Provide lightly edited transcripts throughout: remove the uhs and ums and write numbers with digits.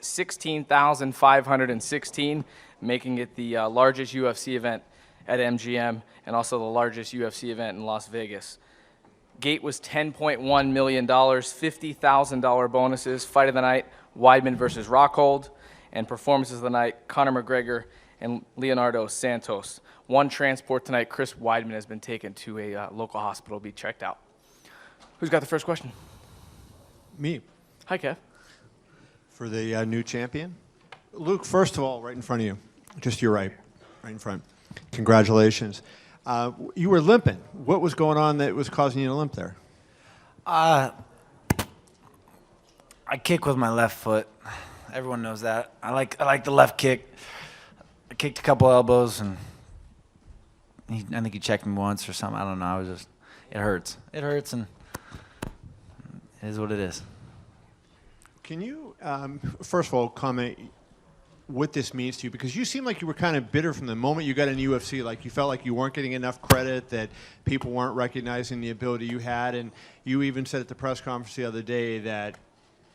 16,516, making it the largest UFC event at MGM and also the largest UFC event in Las Vegas. Gate was $10.1 million, $50,000 bonuses. Fight of the night, Weidman versus Rockhold. And performances of the night, Conor McGregor and Leonardo Santos. One transport tonight, Chris Weidman has been taken to a local hospital to be checked out. Who's got the first question? Me. Hi, Kev. For the new champion. Luke, first of all, right in front of you. Just your right in front. Congratulations. You were limping. What was going on that was causing you to limp there? I kick with my left foot. Everyone knows that. I like the left kick. I kicked a couple elbows, and I think he checked me once or something. I don't know. It hurts. It hurts, and it is what it is. Can you, first of all, comment what this means to you? Because you seem like you were kind of bitter from the moment you got in UFC. Like you felt like you weren't getting enough credit, that people weren't recognizing the ability you had. And you even said at the press conference the other day that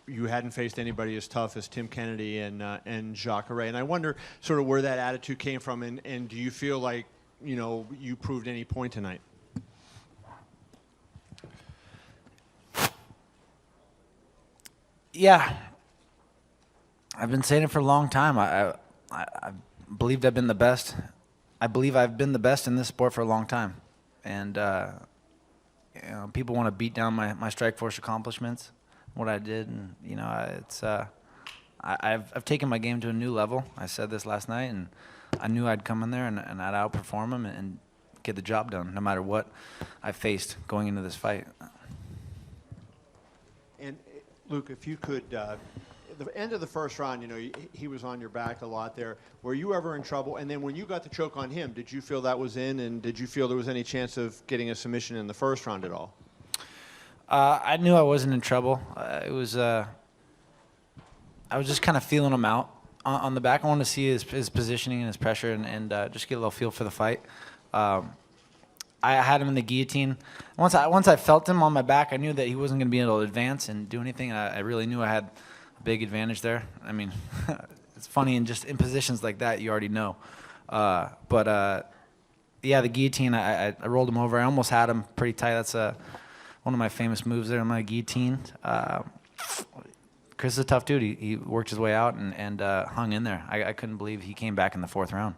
you hadn't faced anybody as tough as Tim Kennedy and Jacare. And I wonder sort of where that attitude came from. And do you feel like, you proved any point tonight? Yeah. I've been saying it for a long time. I believed I've been the best. I believe I've been the best in this sport for a long time. And people want to beat down my Strikeforce accomplishments, what I did, and I've taken my game to a new level. I said this last night, and I knew I'd come in there and I'd outperform them and get the job done, no matter what I faced going into this fight. And Luke, if you could, at the end of the first round, he was on your back a lot there. Were you ever in trouble? And then when you got the choke on him, did you feel that was in? And did you feel there was any chance of getting a submission in the first round at all? I knew I wasn't in trouble. I was just kind of feeling him out on the back. I wanted to see his positioning and his pressure and just get a little feel for the fight. I had him in the guillotine. Once I felt him on my back, I knew that he wasn't going to be able to advance and do anything. I really knew I had a big advantage there. I mean, it's funny, and just in positions like that, you already know. Yeah, the guillotine, I rolled him over. I almost had him pretty tight. That's one of my famous moves there on my guillotine. Chris is a tough dude. He worked his way out and hung in there. I couldn't believe he came back in the fourth round.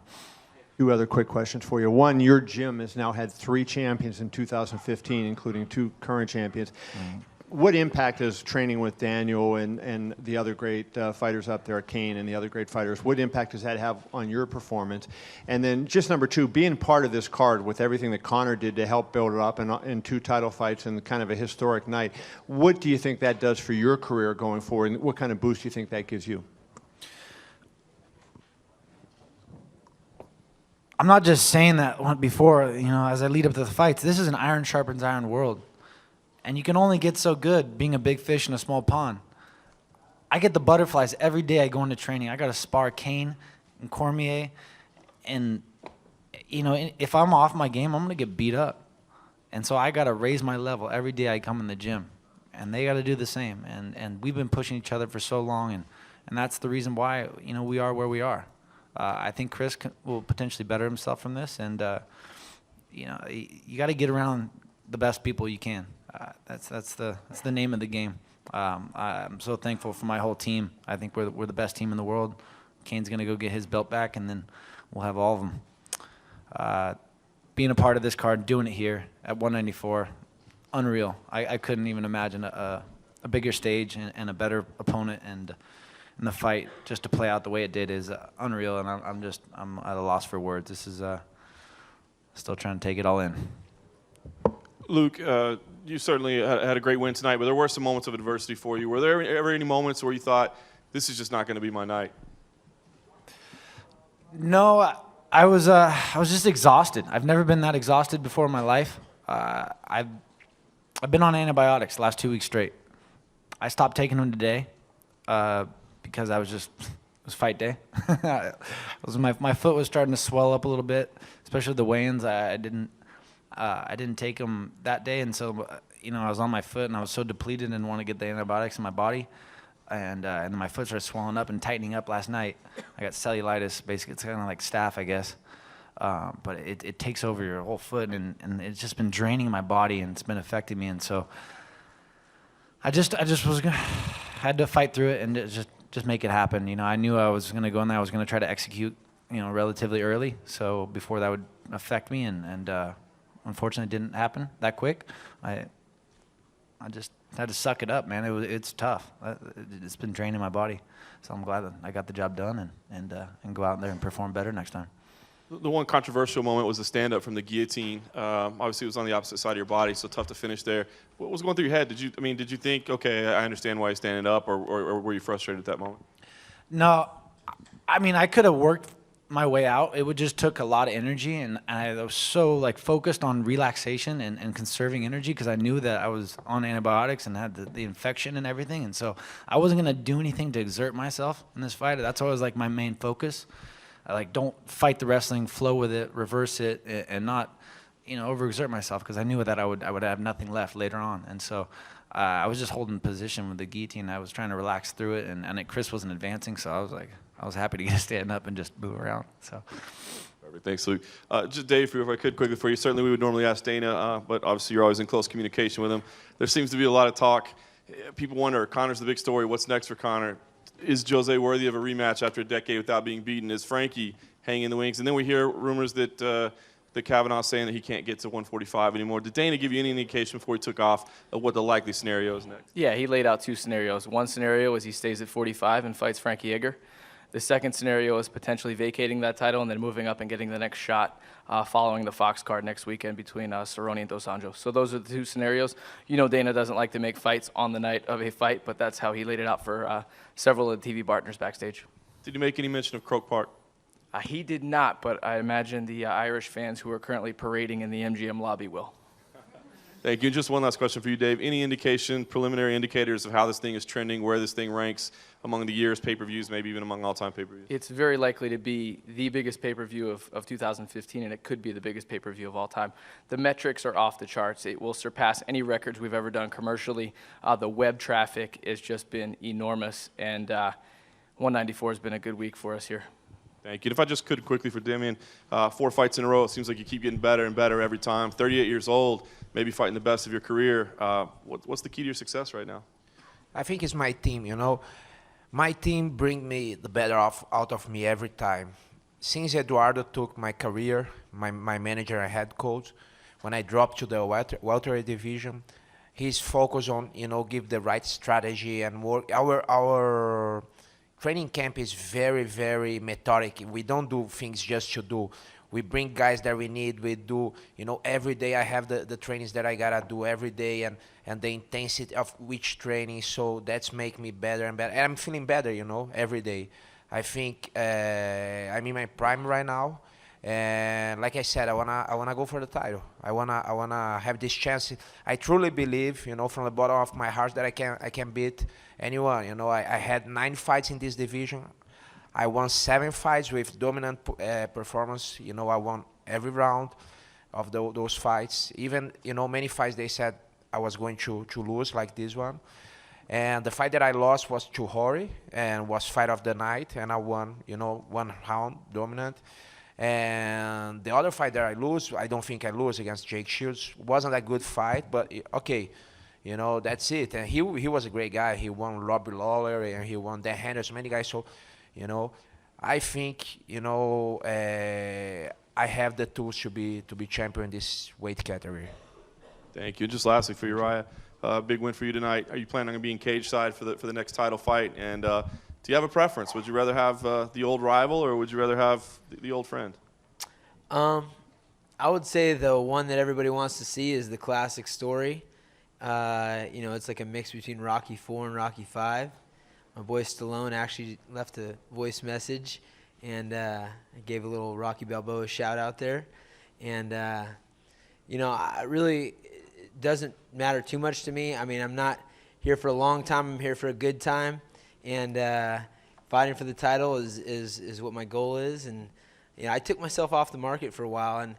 Two other quick questions for you. One, your gym has now had 3 champions in 2015, including 2 current champions. Mm-hmm. What impact does training with Daniel and the other great fighters up there, Kane and the other great fighters, what impact does that have on your performance? And then just number 2, being part of this card with everything that Conor did to help build it up in 2 title fights and kind of a historic night, what do you think that does for your career going forward, and what kind of boost do you think that gives you? I'm not just saying that before, as I lead up to the fights. This is an iron sharpens iron world. And you can only get so good being a big fish in a small pond. I get the butterflies every day I go into training. I got to spar Kane and Cormier. And, if I'm off my game, I'm going to get beat up. And so I got to raise my level every day I come in the gym. And they got to do the same. And we've been pushing each other for so long. And that's the reason why, we are where we are. I think Chris will potentially better himself from this. And, you got to get around the best people you can. That's the name of the game. I'm so thankful for my whole team. I think we're the best team in the world. Kane's gonna go get his belt back, and then we'll have all of them. Being a part of this card, doing it here at 194, unreal. I couldn't even imagine a bigger stage and a better opponent, and the fight just to play out the way it did is unreal. And I'm at a loss for words. This is still trying to take it all in. Luke, you certainly had a great win tonight, but there were some moments of adversity for you. Were there ever any moments where you thought, this is just not going to be my night? No, I was just exhausted. I've never been that exhausted before in my life. I've been on antibiotics the last 2 weeks straight. I stopped taking them today because it was fight day. My foot was starting to swell up a little bit, especially the weigh-ins. I didn't take them that day, and so I was on my foot, and I was so depleted and want to get the antibiotics in my body. and then my foot started swelling up and tightening up last night. I got cellulitis, basically. It's kind of like staph, I guess. But it takes over your whole foot, and it's just been draining my body, and it's been affecting me. And so I just was had to fight through it and just make it happen. You know, I knew I was going to go in there. I was going to try to execute, you know, relatively early, so before that would affect me, and unfortunately it didn't happen that quick. I just had to suck it up, man. It's tough. It's been draining my body, so I'm glad that I got the job done and go out there and perform better next time. The one controversial moment was the stand-up from the guillotine. Obviously, it was on the opposite side of your body, so tough to finish there. What was going through your head? Did you think, okay, I understand why he's standing up, or were you frustrated at that moment? No, I mean, I could have worked my way out. It would just took a lot of energy, and I was so like focused on relaxation and conserving energy because I knew that I was on antibiotics and had the infection and everything, and so I wasn't gonna do anything to exert myself in this fight. That's always like my main focus. I don't fight the wrestling, flow with it, reverse it, and not, you know, overexert myself because I knew that I would have nothing left later on. And so I was just holding position with the guillotine. I was trying to relax through it, and Chris wasn't advancing, so I was happy to get stand up and just move around. So. Perfect. Thanks, Luke. Just Dave, if I could quickly for you, certainly we would normally ask Dana, but obviously you're always in close communication with him. There seems to be a lot of talk. People wonder, Conor's the big story. What's next for Conor? Is Jose worthy of a rematch after a decade without being beaten? Is Frankie hanging in the wings? And then we hear rumors that Kavanaugh's saying that he can't get to 145 anymore. Did Dana give you any indication before he took off of what the likely scenario is next? Yeah, he laid out two scenarios. One scenario is he stays at 45 and fights Frankie Edgar. The second scenario is potentially vacating that title and then moving up and getting the next shot following the Fox card next weekend between Cerrone and Dos Anjos. So those are the two scenarios. You know, Dana doesn't like to make fights on the night of a fight, but that's how he laid it out for several of the TV partners backstage. Did you make any mention of Croke Park? He did not, but I imagine the Irish fans who are currently parading in the MGM lobby will. Thank you. Just one last question for you, Dave. Any indication, preliminary indicators of how this thing is trending, where this thing ranks among the year's pay-per-views, maybe even among all-time pay-per-views? It's very likely to be the biggest pay-per-view of 2015, and it could be the biggest pay-per-view of all time. The metrics are off the charts. It will surpass any records we've ever done commercially. The web traffic has just been enormous, and 194 has been a good week for us here. Thank you. If I just could quickly for Damian, 4 fights in a row. It seems like you keep getting better and better every time. 38 years old, maybe fighting the best of your career. What's the key to your success right now? I think it's my team, you know. My team bring me the better out of me every time. Since Eduardo took my career, my manager and head coach, when I dropped to the welterweight division, he's focused on, you know, give the right strategy and work. Our training camp is very, very methodic. We don't do things just to do. We bring guys that we need. We do, you know, every day I have the trainings that I gotta do every day and the intensity of which training. So that's make me better and better. And I'm feeling better, you know, every day. I think I'm in my prime right now. And like I said, I wanna go for the title. I wanna have this chance. I truly believe, you know, from the bottom of my heart that I can beat anyone. You know, I had 9 fights in this division. I won 7 fights with dominant performance. You know, I won every round of those fights. Even, you know, many fights they said I was going to lose, like this one. And the fight that I lost was to Hori and was fight of the night, and I won, you know, 1 round dominant. And the other fight that I lose, I don't think I lose against Jake Shields. Wasn't a good fight, but okay, you know, that's it. And he was a great guy. He won Robbie Lawler and he won Dan Henderson, many guys. So, you know, I think, you know, I have the tools to be champion in this weight category. Thank you. Just lastly for Uriah, big win for you tonight. Are you planning on being cage side for the next title fight? And do you have a preference? Would you rather have the old rival or would you rather have the old friend? I would say the one that everybody wants to see is the classic story. You know, it's like a mix between Rocky IV and Rocky V. My boy Stallone actually left a voice message, and I gave a little Rocky Balboa shout out there. And, you know, it doesn't matter too much to me. I mean, I'm not here for a long time. I'm here for a good time. And fighting for the title is what my goal is. And, you know, I took myself off the market for a while. And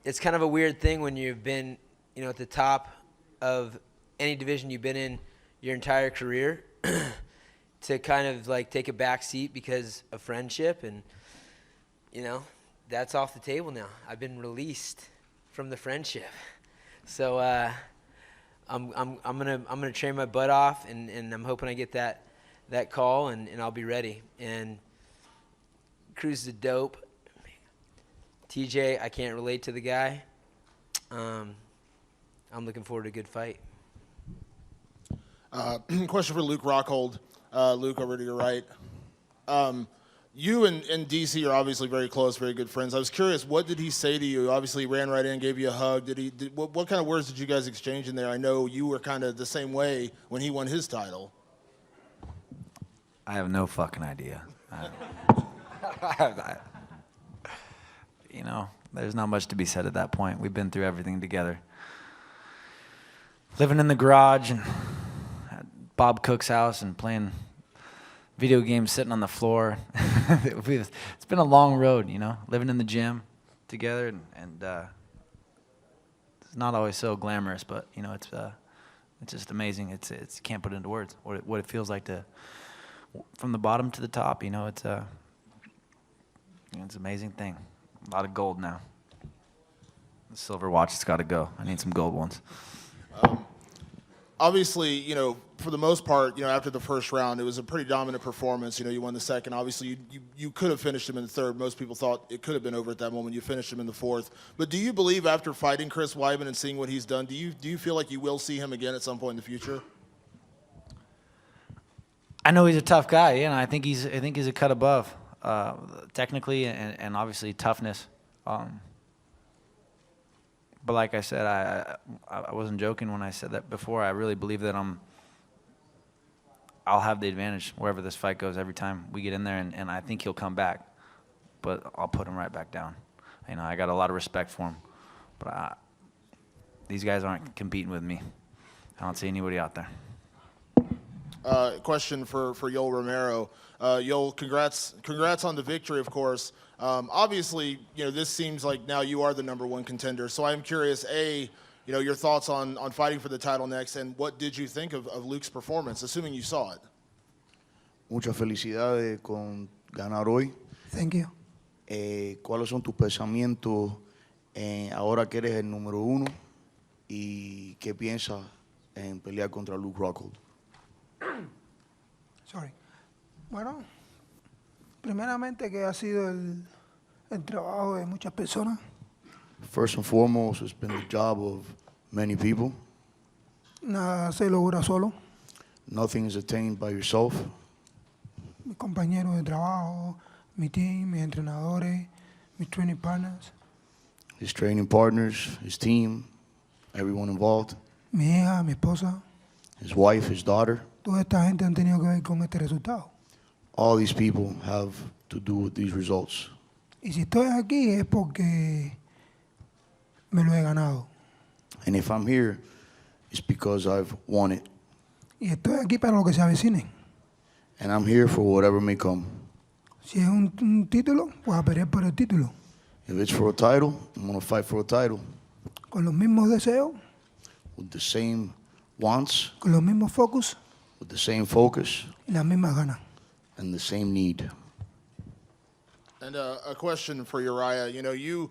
it's kind of a weird thing when you've been, you know, at the top of any division you've been in your entire career. to kind of like take a back seat because of friendship, and you know, that's off the table now. I've been released from the friendship, so I'm gonna train my butt off, and I'm hoping I get that call, and I'll be ready. And Cruz is a dope. TJ, I can't relate to the guy. I'm looking forward to a good fight. Question for Luke Rockhold. Luke, over to your right. You and DC are obviously very close, very good friends. I was curious, what did he say to you? Obviously, he ran right in, gave you a hug. What kind of words did you guys exchange in there? I know you were kind of the same way when he won his title. I have no fucking idea. You know, there's not much to be said at that point. We've been through everything together. Living in the garage and at Bob Cook's house and playing video games, sitting on the floor. It's been a long road, you know, living in the gym together, and it's not always so glamorous, but you know, it's just amazing. It's can't put it into words what it feels like to from the bottom to the top. You know, it's an amazing thing. A lot of gold now. The silver watch has got to go. I need some gold ones. Obviously, you know, for the most part, you know, after the first round, it was a pretty dominant performance. You know, you won the second. Obviously, you could have finished him in the third. Most people thought it could have been over at that moment. You finished him in the fourth. But do you believe after fighting Chris Weidman and seeing what he's done, do you feel like you will see him again at some point in the future? I know he's a tough guy. You know, I think he's a cut above, technically and obviously toughness. But like I said, I wasn't joking when I said that before. I really believe that I'll have the advantage wherever this fight goes every time we get in there, and I think he'll come back. But I'll put him right back down. You know, I got a lot of respect for him. But these guys aren't competing with me. I don't see anybody out there. Question for Yoel Romero. Yoel, congrats on the victory, of course. Obviously, you know, this seems like now you are the #1 contender. So I'm curious, you know, your thoughts on fighting for the title next, and what did you think of Luke's performance, assuming you saw it? Muchas felicidades con ganar hoy. Thank you. ¿Cuáles son tus pensamientos ahora que eres el #1 y qué piensas en pelear contra Luke Rockhold? Sorry. Bueno, primeramente que ha sido el trabajo de muchas personas. First and foremost, it's been the job of many people. Nada se logra solo. Nothing is attained by yourself. Mis compañeros de trabajo, mi team, mis entrenadores, mis training partners, His training partners, his team, everyone involved, mi hija, mi esposa. his wife, his daughter. Toda esta gente han tenido que ver con este resultado. All these people have to do with these results. Y si estoy aquí es porque me lo he ganado. And if I'm here, it's because I've won it. Y estoy aquí para lo que se avecinen. And I'm here for whatever may come. Si es un título, pues a pelear por el título. If it's for a title, I'm going to fight for a title Con los mismos deseos, with the same wants, con los mismos focus with the same focus, y las mismas ganas. and the same need. And a question for Uriah. You know, you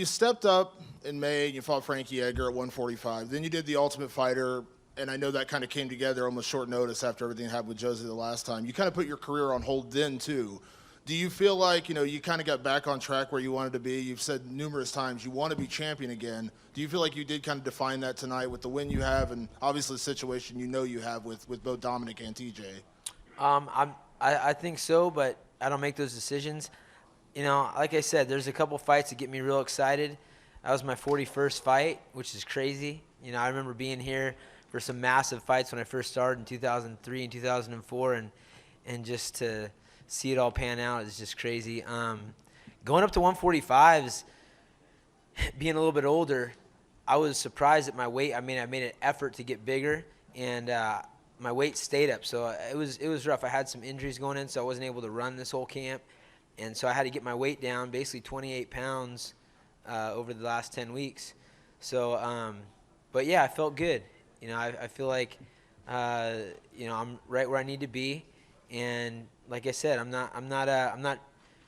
stepped up in May. You fought Frankie Edgar at 145. Then you did the Ultimate Fighter, and I know that kind of came together almost short notice after everything that happened with Josie the last time. You kind of put your career on hold then too. Do you feel like, you know, you kind of got back on track where you wanted to be? You've said numerous times you want to be champion again. Do you feel like you did kind of define that tonight with the win you have and obviously the situation you know you have with both Dominic and TJ? I think so, but I don't make those decisions. You know, like I said, there's a couple fights that get me real excited. That was my 41st fight, which is crazy. You know, I remember being here for some massive fights when I first started in 2003 and 2004, and just to see it all pan out is just crazy. Going up to 145s, being a little bit older, I was surprised at my weight. I mean, I made an effort to get bigger, and my weight stayed up. So it was rough. I had some injuries going in, so I wasn't able to run this whole camp. And so I had to get my weight down, basically 28 pounds over the last 10 weeks. So, but yeah, I felt good. You know, I feel like, you know, I'm right where I need to be. And like I said, I'm not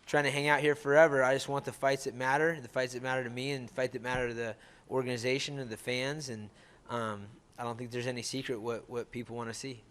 trying to hang out here forever. I just want the fights that matter to me, and the fight that matter to the organization and the fans. And I don't think there's any secret what people want to see.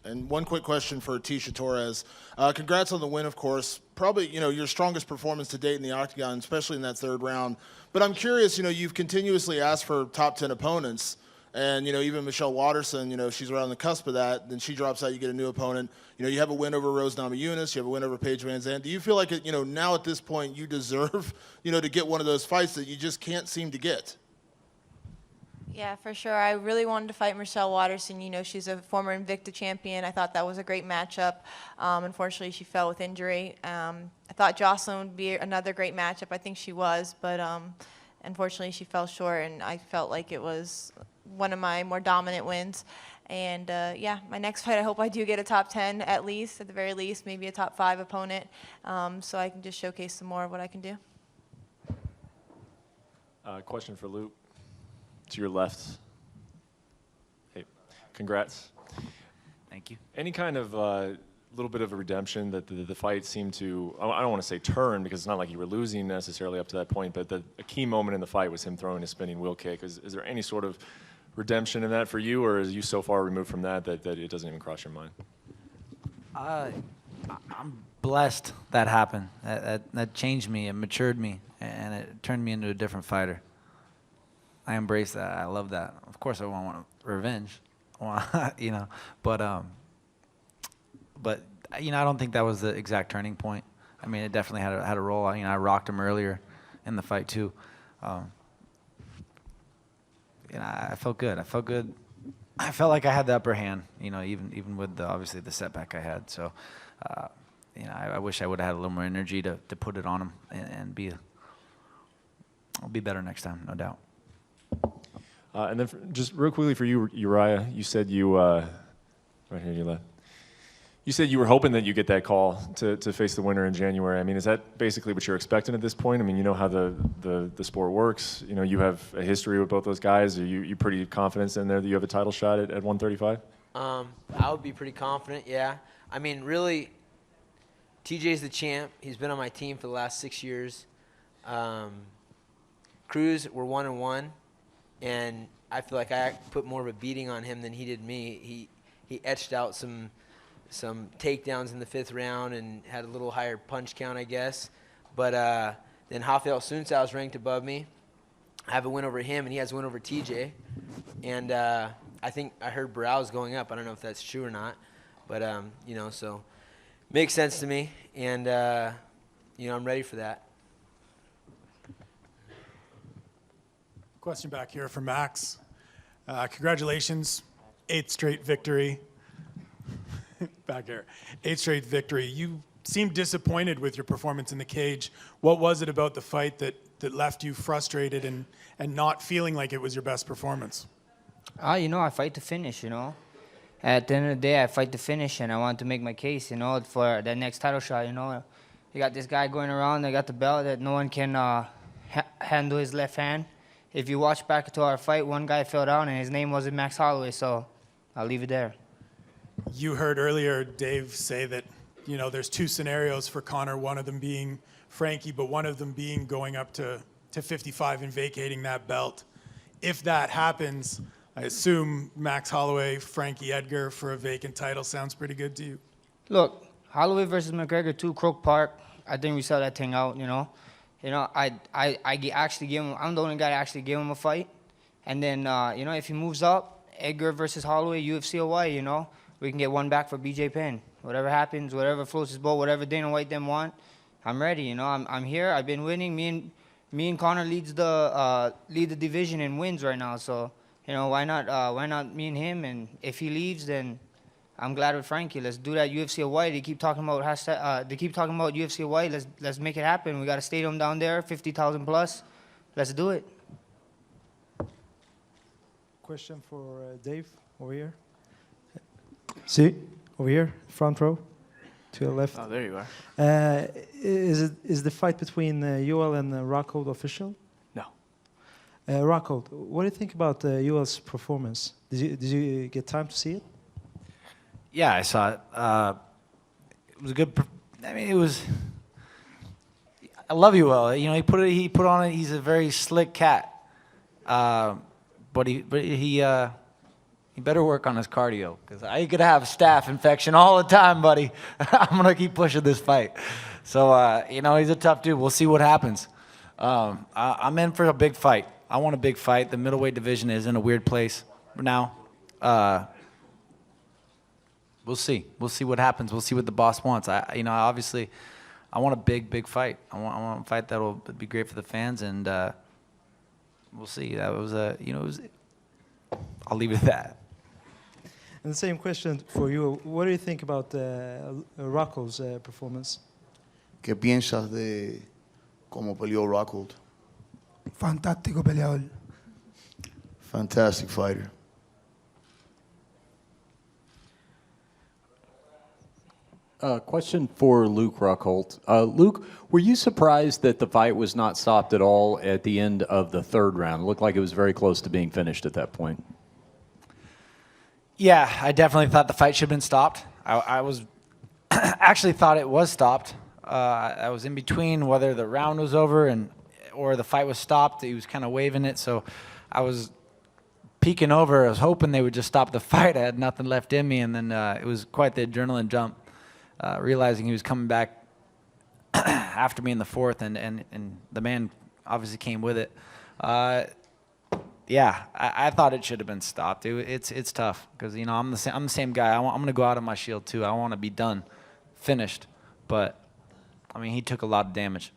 And one quick question for Tisha Torres. Congrats on the win, of course. Probably, your strongest performance to date in the octagon, especially in that third round. But I'm curious, you've continuously asked for top 10 opponents. And, even Michelle Watterson, she's right on the cusp of that. Then she drops out, you get a new opponent. You have a win over Rose Namajunas. You have a win over Paige Van Zandt. Do you feel like, now at this point you deserve, to get one of those fights that you just can't seem to get? Yeah, for sure. I really wanted to fight Michelle Watterson. She's a former Invicta champion. I thought that was a great matchup. Unfortunately, she fell with injury. I thought Jocelyn would be another great matchup. I think she was, but unfortunately, she fell short, and I felt like it was one of my more dominant wins. And yeah, my next fight, I hope I do get a top 10 at least, at the very least, maybe a top 5 opponent, so I can just showcase some more of what I can do. Question for Luke. To your left. Hey, congrats. Thank you. Any kind of little bit of a redemption that the fight seemed to, I don't want to say turn, because it's not like you were losing necessarily up to that point, but a key moment in the fight was him throwing a spinning wheel kick. Is there any sort of redemption in that for you, or are you so far removed from that it doesn't even cross your mind? I'm blessed that happened. That changed me, it matured me, and it turned me into a different fighter. I embrace that. I love that. Of course, I want revenge, but I don't think that was the exact turning point. I mean, it definitely had a role. I rocked him earlier in the fight too. I felt good. I felt like I had the upper hand. Even with obviously the setback I had. So, I wish I would have had a little more energy to put it on him and I'll be better next time, no doubt. And then just real quickly for you, Uriah, you said right here, you left. You said you were hoping that you get that call to face the winner in January. I mean, is that basically what you're expecting at this point? I mean, you know how the sport works. You have a history with both those guys. Are you pretty confident in there that you have a title shot at 135? I would be pretty confident, yeah. I mean, really, TJ's the champ. He's been on my team for the last 6 years. Cruz, we're 1-1. And I feel like I put more of a beating on him than he did me. He etched out some takedowns in the 5th round and had a little higher punch count, I guess. But then Rafael Sunsao is ranked above me. I have a win over him, and he has a win over TJ. And I think I heard Barrow's going up. I don't know if that's true or not. But, so makes sense to me. And, I'm ready for that. Question back here for Max. Congratulations, 8th straight victory. Back here, 8th straight victory. You seemed disappointed with your performance in the cage. What was it about the fight that left you frustrated and not feeling like it was your best performance? I fight to finish, At the end of the day, I fight to finish, and I want to make my case, for that next title shot, You got this guy going around, they got the belt that no one can handle his left hand. If you watch back to our fight, one guy fell down, and his name wasn't Max Holloway, so I'll leave it there. You heard earlier Dave say that, there's 2 scenarios for Conor, one of them being Frankie, but one of them being going up to 55 and vacating that belt. If that happens, I assume Max Holloway, Frankie Edgar for a vacant title sounds pretty good to you. Look, Holloway versus McGregor 2, Croke Park, I think we sell that thing out, I actually give him, I'm the only guy that actually gave him a fight. And then, if he moves up, Edgar versus Holloway, UFC Hawaii, we can get one back for BJ Penn. Whatever happens, whatever floats his boat, whatever Dana White them want, I'm ready, I'm here, I've been winning. Me and Conor lead the division in wins right now, so, why not me and him? And if he leaves, then I'm glad with Frankie. Let's do that UFC Hawaii. They keep talking about UFC Hawaii. Let's make it happen. We got a stadium down there, 50,000 plus. Let's do it. Question for Dave over here. See, over here, front row, to your left. Oh, there you are. Is the fight between Yoel and Rockhold official? No. Rockhold, what do you think about Yoel's performance? Did you get time to see it? Yeah, I saw it. it was a good. I mean, it was. I love you, Will. You know, he put on it. He's a very slick cat, but he better work on his cardio because I could have staph infection all the time, buddy. I'm gonna keep pushing this fight. So you know, he's a tough dude. We'll see what happens. I'm in for a big fight. I want a big fight. The middleweight division is in a weird place now. We'll see. We'll see what happens. We'll see what the boss wants. Obviously, I want a big fight. I want a fight that will be great for the fans, and we'll see. That was I'll leave it at that. And the same question for you. What do you think about Rocco's performance? ¿Qué piensas de cómo peleó Rockhold? Fantástico peleador. Fantastic fighter. Question for Luke Rockhold. Luke, were you surprised that the fight was not stopped at all at the end of the third round? It looked like it was very close to being finished at that point. Yeah, I definitely thought the fight should have been stopped. I was actually thought it was stopped. I was in between whether the round was over or the fight was stopped. He was kind of waving it, so I was peeking over. I was hoping they would just stop the fight. I had nothing left in me, and then it was quite the adrenaline jump. Realizing he was coming back after me in the fourth, and the man obviously came with it. Yeah, I thought it should have been stopped. It's tough because I'm the same guy. I'm going to go out on my shield too. I want to be done, finished. But I mean, he took a lot of damage.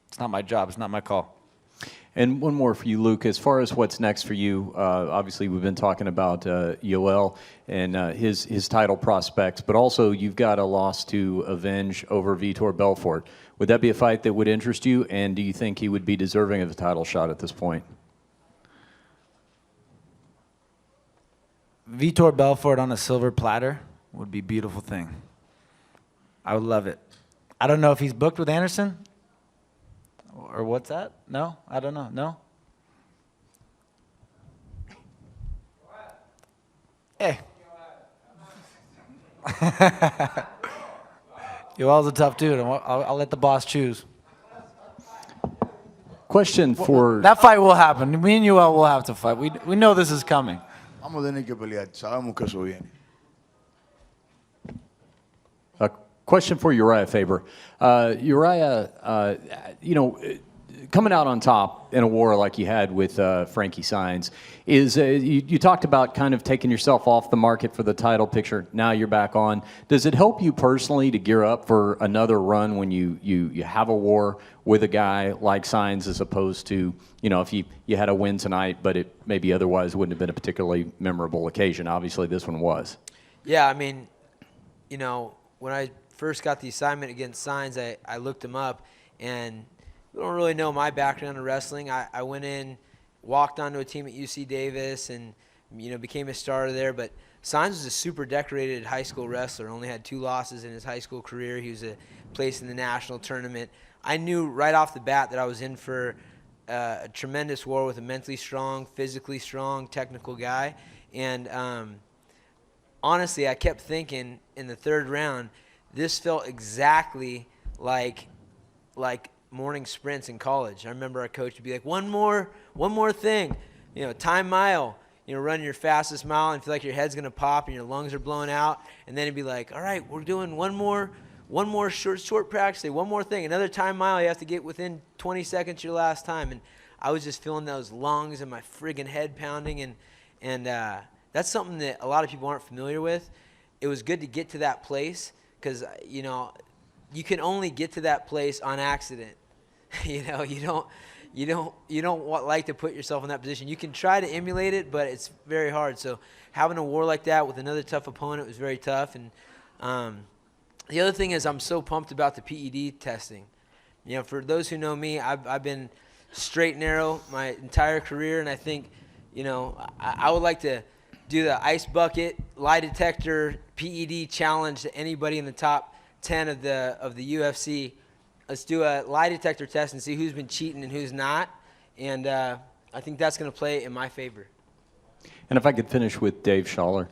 It's not my job. It's not my call. And one more for you, Luke. As far as what's next for you, obviously we've been talking about Yoel and his title prospects, but also you've got a loss to avenge over Vitor Belfort. Would that be a fight that would interest you, and do you think he would be deserving of a title shot at this point? Vitor Belfort on a silver platter would be a beautiful thing. I would love it. I don't know if he's booked with Anderson. Or what's that? No? I don't know. No? Hey. Yoel's a tough dude. I'll let the boss choose. Question for... That fight will happen. Me and Yoel will have to fight. We know this is coming. Vamos a tener que pelear. Sabemos que eso viene. Question for Uriah Faber. Uriah, coming out on top in a war like you had with Frankie Saenz, is you talked about kind of taking yourself off the market for the title picture. Now you're back on. Does it help you personally to gear up for another run when you have a war with a guy like Saenz as opposed to, if you had a win tonight, but it maybe otherwise wouldn't have been a particularly memorable occasion? Obviously, this one was. Yeah, I mean, when I first got the assignment against Saenz, I looked him up, and you don't really know my background in wrestling. I went in, walked onto a team at UC Davis, and became a starter there. But Saenz was a super decorated high school wrestler. Only had 2 losses in his high school career. He was a place in the national tournament. I knew right off the bat that I was in for a tremendous war with a mentally strong, physically strong, technical guy. And honestly, I kept thinking in the third round, this felt exactly like morning sprints in college. I remember our coach would be like, one more thing, time mile, run your fastest mile and feel like your head's gonna pop and your lungs are blowing out, and then it'd be like, all right, we're doing one more short practice day, one more thing, another time mile, you have to get within 20 seconds your last time. And I was just feeling those lungs and my friggin' head pounding, and that's something that a lot of people aren't familiar with. It was good to get to that place because you can only get to that place on accident. You don't like to put yourself in that position. You can try to emulate it, but it's very hard. So having a war like that with another tough opponent was very tough. And the other thing is, I'm so pumped about the PED testing. For those who know me, I've been straight and narrow my entire career, and I think, I would like to do the ice bucket lie detector PED challenge to anybody in the top 10 of the UFC. Let's do a lie detector test and see who's been cheating and who's not. And I think that's going to play in my favor. And if I could finish with Dave Schaller.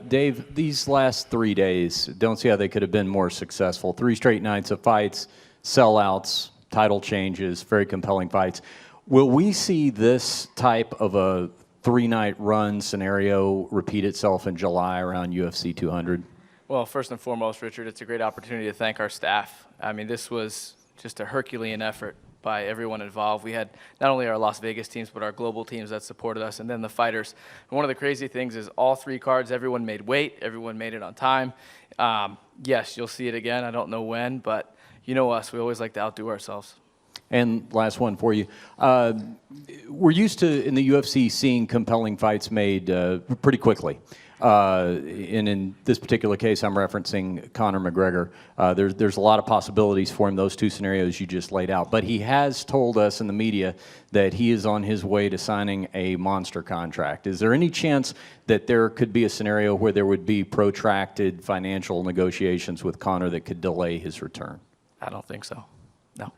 Dave, these last 3 days, don't see how they could have been more successful. 3 straight nights of fights, sellouts, title changes, very compelling fights. Will we see this type of a 3-night run scenario repeat itself in July around UFC 200? Well, first and foremost, Richard, it's a great opportunity to thank our staff. I mean, this was just a Herculean effort by everyone involved. We had not only our Las Vegas teams, but our global teams that supported us, and then the fighters. And one of the crazy things is all 3 cards, everyone made weight, everyone made it on time. Yes, you'll see it again. I don't know when, but you know us. We always like to outdo ourselves. And last one for you. We're used to, in the UFC, seeing compelling fights made pretty quickly. And in this particular case, I'm referencing Conor McGregor. There's a lot of possibilities for him, those 2 scenarios you just laid out. But he has told us in the media that he is on his way to signing a monster contract. Is there any chance that there could be a scenario where there would be protracted financial negotiations with Conor that could delay his return? I don't think so. No.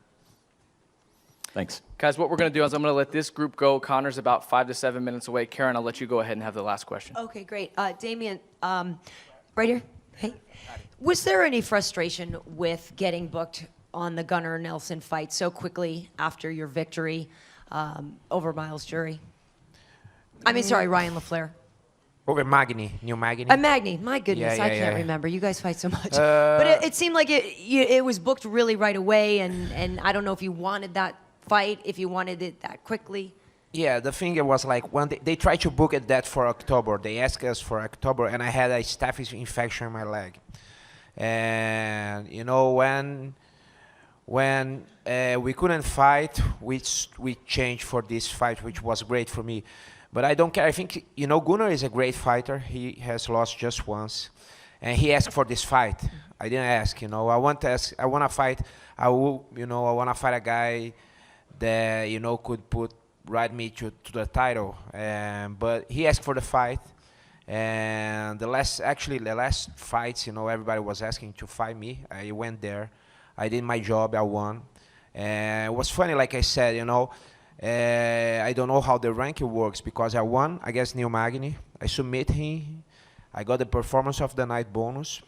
Thanks. Guys, what we're going to do is I'm going to let this group go. Connor's about 5 to 7 minutes away. Karen, I'll let you go ahead and have the last question. Okay, great. Damian, right here. Hey. Was there any frustration with getting booked on the Gunnar Nelson fight so quickly after your victory over Miles Jury? I mean, sorry, Ryan LaFleur. Over Magny, Neil Magny. Magny, my goodness, Yeah, I yeah, can't yeah. remember. You guys fight so much. But it seemed like it was booked really right away, and I don't know if you wanted that fight, if you wanted it that quickly. Yeah, the thing was like when they tried to book it that for October. They asked us for October, and I had a staph infection in my leg. And you know when we couldn't fight, we changed for this fight, which was great for me. But I don't care. I think Gunnar is a great fighter. He has lost just once, and he asked for this fight. I didn't ask. I want to fight. I want to fight a guy that could ride me to the title. But he asked for the fight, and the last fights, everybody was asking to fight me. I went there, I did my job, I won, and it was funny. Like I said, I don't know how the ranking works because I won against Neil Magny. I submit him. I got the performance of the night bonus,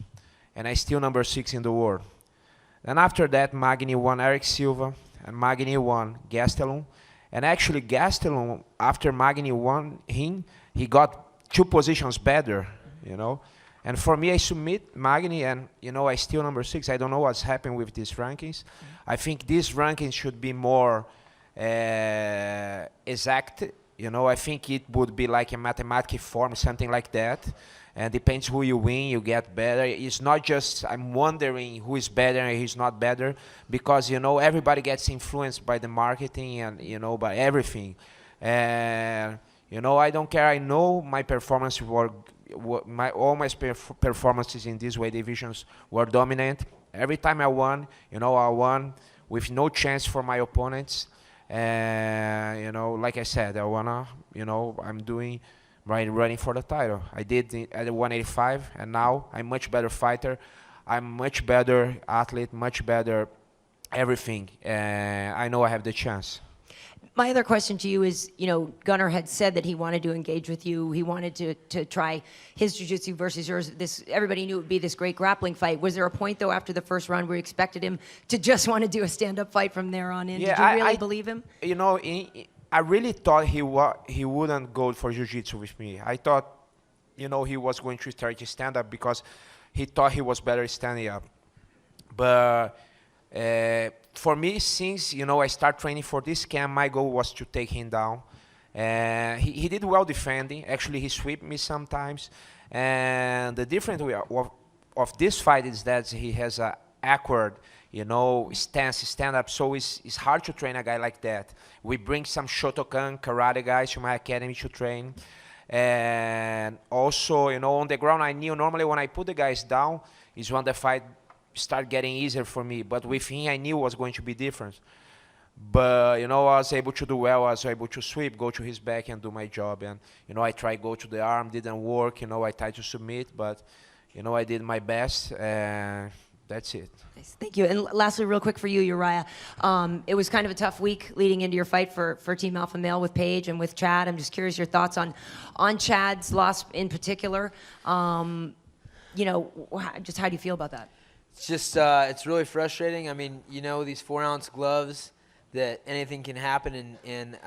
and I still number 6 in the world. Then after that, Magny won Eric Silva, and Magny won Gastelum. And actually, Gastelum, after Magny won him, he got 2 positions better, And for me, I submit Magny, and, I still number 6. I don't know what's happened with these rankings. I think these rankings should be more exact. I think it would be like a mathematical form, something like that. And depends who you win, you get better. It's not just I'm wondering who is better and who's not better, because everybody gets influenced by the marketing and by everything. And I don't care. I know my performance all my performances in these weight divisions were dominant. Every time I won, I won with no chance for my opponents. And like I said, I wanna, I'm doing. Running for the title. I did at 185, and now I'm much better fighter. I'm much better athlete, much better everything. And I know I have the chance. My other question to you is, Gunnar had said that he wanted to engage with you. He wanted to try his jiu-jitsu versus yours. Everybody knew it would be this great grappling fight. Was there a point, though, after the first round where you expected him to just want to do a stand-up fight from there on in? Yeah, Did you really believe him? I really thought he wouldn't go for jiu-jitsu with me. I thought, he was going to start to stand up because he thought he was better standing up. But for me, since I start training for this camp, my goal was to take him down. He did well defending. Actually, he swept me sometimes. And the difference of this fight is that he has a awkward stand up, so it's hard to train a guy like that. We bring some Shotokan karate guys to my academy to train. And also, on the ground, I knew normally when I put the guys down is when the fight start getting easier for me. But with him, I knew it was going to be different. But, I was able to do well. I was able to sweep, go to his back and do my job. And, I tried go to the arm, didn't work. I tried to submit, but, I did my best. That's it. Nice. Thank you. And lastly, real quick for you, Uriah, it was kind of a tough week leading into your fight for Team Alpha Male with Paige and with Chad. I'm just curious your thoughts on Chad's loss in particular. Just how do you feel about that? It's just, it's really frustrating. I mean, these 4-ounce gloves, that anything can happen, and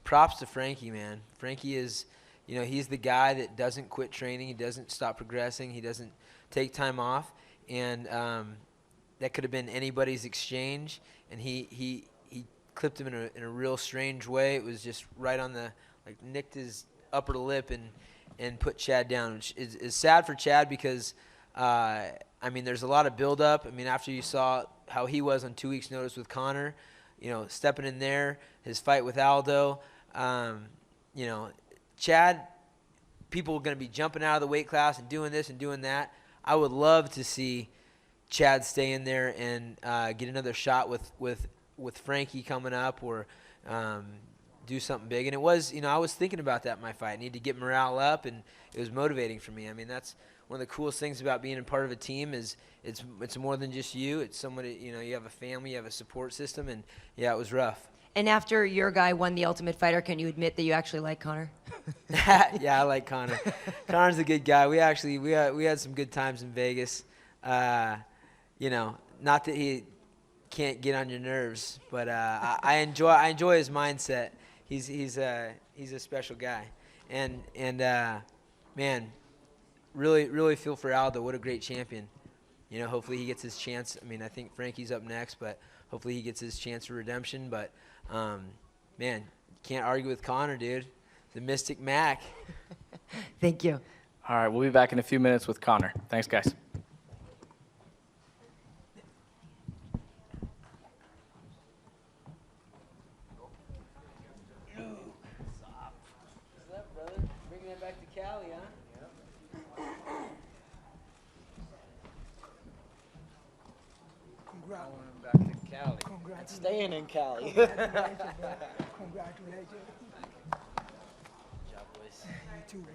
props to Frankie, man. Frankie is, he's the guy that doesn't quit training. He doesn't stop progressing. He doesn't take time off. And that could have been anybody's exchange, and he clipped him in a real strange way. It was just right on the, nicked his upper lip and put Chad down, which is sad for Chad because, there's a lot of buildup. After you saw how he was on 2 weeks' notice with Connor, stepping in there, his fight with Aldo, Chad, people are going to be jumping out of the weight class and doing this and doing that. I would love to see Chad stay in there and get another shot with Frankie coming up, or do something big. And it was, I was thinking about that in my fight. I need to get morale up, and it was motivating for me. That's one of the coolest things about being a part of a team is it's more than just you. It's somebody, you have a family, you have a support system, and yeah, it was rough. And after your guy won the Ultimate Fighter, can you admit that you actually like Connor? Yeah, I like Connor. Connor's a good guy. We had some good times in Vegas. Not that he can't get on your nerves, but I enjoy his mindset. He's a special guy, and man, really feel for Aldo. What a great champion. Hopefully he gets his chance. I think Frankie's up next, but hopefully he gets his chance for redemption. But man, can't argue with Connor, dude. The Mystic Mac. Thank you. All right, we'll be back in a few minutes with Connor. Thanks, guys. Bringing it back to Cali, huh? Congrats. Back to Cali. Congratulations. Staying in Cali. Congratulations, bro. Congratulations. Good job, boys. You too, bro.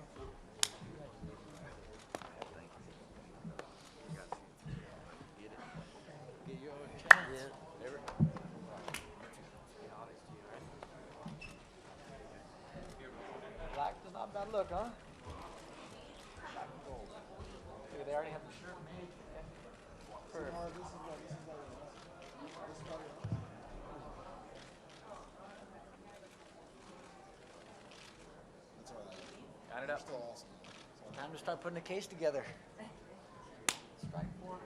Black does not bad look, huh? Black and gold. Look, they already have the shirt made. Perfect. Got it up. Time to start putting the case together. Strike 4.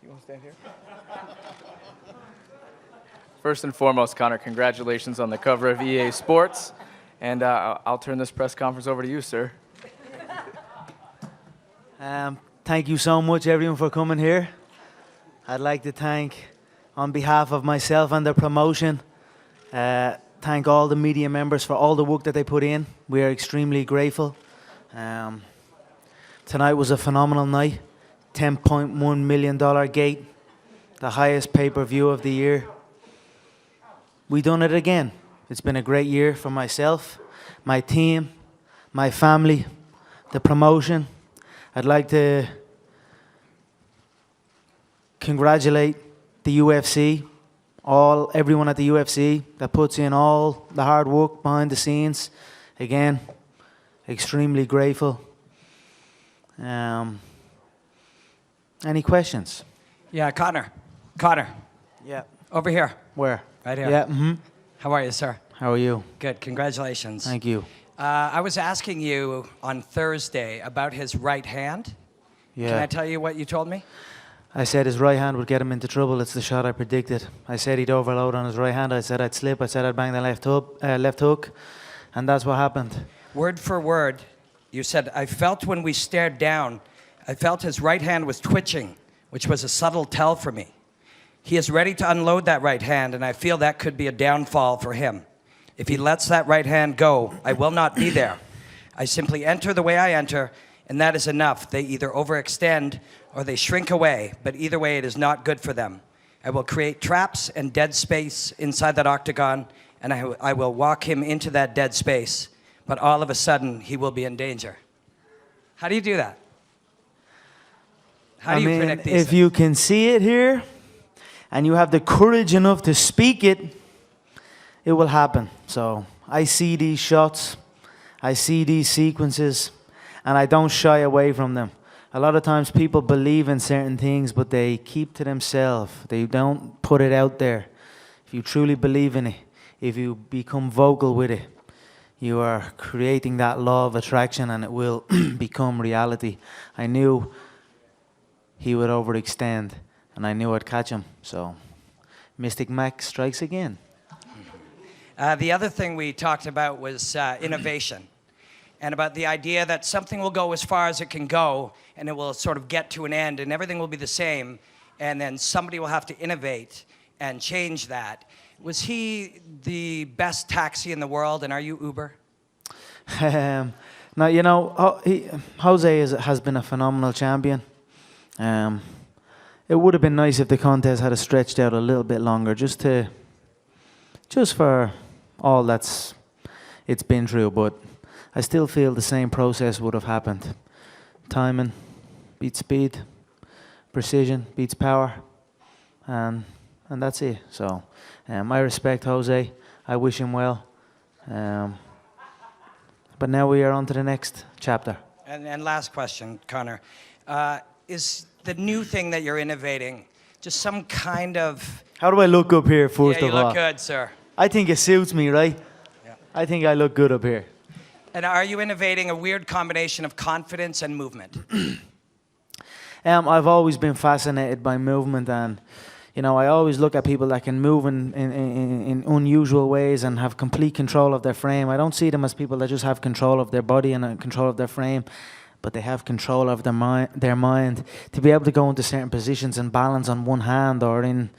You want to stand here? First and foremost, Connor, congratulations on the cover of EA Sports. And I'll turn this press conference over to you, sir. Thank you so much, everyone, for coming here. I'd like to thank, on behalf of myself and the promotion, thank all the media members for all the work that they put in. We are extremely grateful. Tonight was a phenomenal night. $10.1 million gate, the highest pay-per-view of the year. We done it again. It's been a great year for myself, my team, my family, the promotion. I'd like to congratulate the UFC, everyone at the UFC that puts in all the hard work behind the scenes. Again, extremely grateful. Any questions? Yeah, Connor. Yeah. Over here. Where? Right here. Yeah. Mm-hmm. How are you, sir? How are you? Good. Congratulations. Thank you. I was asking you on Thursday about his right hand. Yeah. Can I tell you what you told me? I said his right hand would get him into trouble. It's the shot I predicted. I said he'd overload on his right hand. I said I'd slip. I said I'd bang the left hook. And that's what happened. Word for word, You said, I felt when we stared down, I felt his right hand was twitching, which was a subtle tell for me. He is ready to unload that right hand, and I feel that could be a downfall for him. If he lets that right hand go, I will not be there. I simply enter the way I enter, and that is enough. They either overextend or they shrink away, but either way, it is not good for them. I will create traps and dead space inside that octagon, and I will walk him into that dead space, but all of a sudden, he will be in danger. How do you do that? How do you predict these if things? you can see it here, and you have the courage enough to speak it, it will happen. So I see these shots, I see these sequences, and I don't shy away from them. A lot of times people believe in certain things, but they keep to themselves. They don't put it out there. If you truly believe in it, if you become vocal with it, you are creating that law of attraction, and it will become reality. I knew he would overextend, and I knew I'd catch him. So Mystic Mac strikes again. The other thing we talked about was innovation, and about the idea that something will go as far as it can go, and it will sort of get to an end, and everything will be the same, and then somebody will have to innovate and change that. Was he the best taxi in the world, and are you Uber? Now, you know, Jose has been a phenomenal champion. It would have been nice if the contest had stretched out a little bit longer, just for all it's been through. But I still feel the same process would have happened. Timing beats speed, precision beats power, and that's it. So I respect Jose. I wish him well. But now we are on to the next chapter. And last question, Connor. Is the new thing that you're innovating just some kind of... How do I look up here, first yeah, of you all? look good, sir. I think it suits me, right? Yeah. I think I look good up here. And are you innovating a weird combination of confidence and movement? I've always been fascinated by movement, and you know, I always look at people that can move in unusual ways and have complete control of their frame. I don't see them as people that just have control of their body and control of their frame, but they have control of their mind to be able to go into certain positions and balance on one hand, or in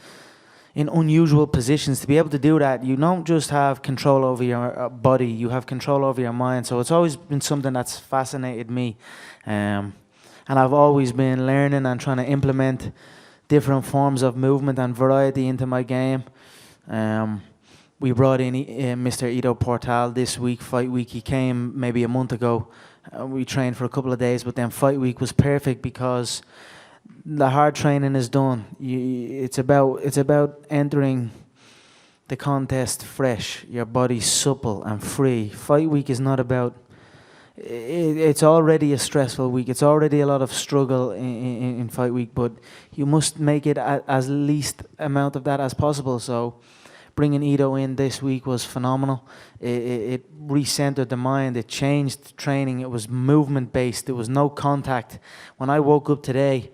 unusual positions. To be able to do that, you don't just have control over your body, you have control over your mind. So it's always been something that's fascinated me. And I've always been learning and trying to implement different forms of movement and variety into my game. We brought in Mr. Ido Portal this week, fight week. He came maybe a month ago. We trained for a couple of days, but then fight week was perfect because the hard training is done. It's about entering the contest fresh, your body supple and free. Fight week is not about... It's already a stressful week. It's already a lot of struggle in fight week, but you must make it as least amount of that as possible. So bringing Ido in this week was phenomenal. It recentered the mind. It changed training. It was movement based. There was no contact. When I woke up today,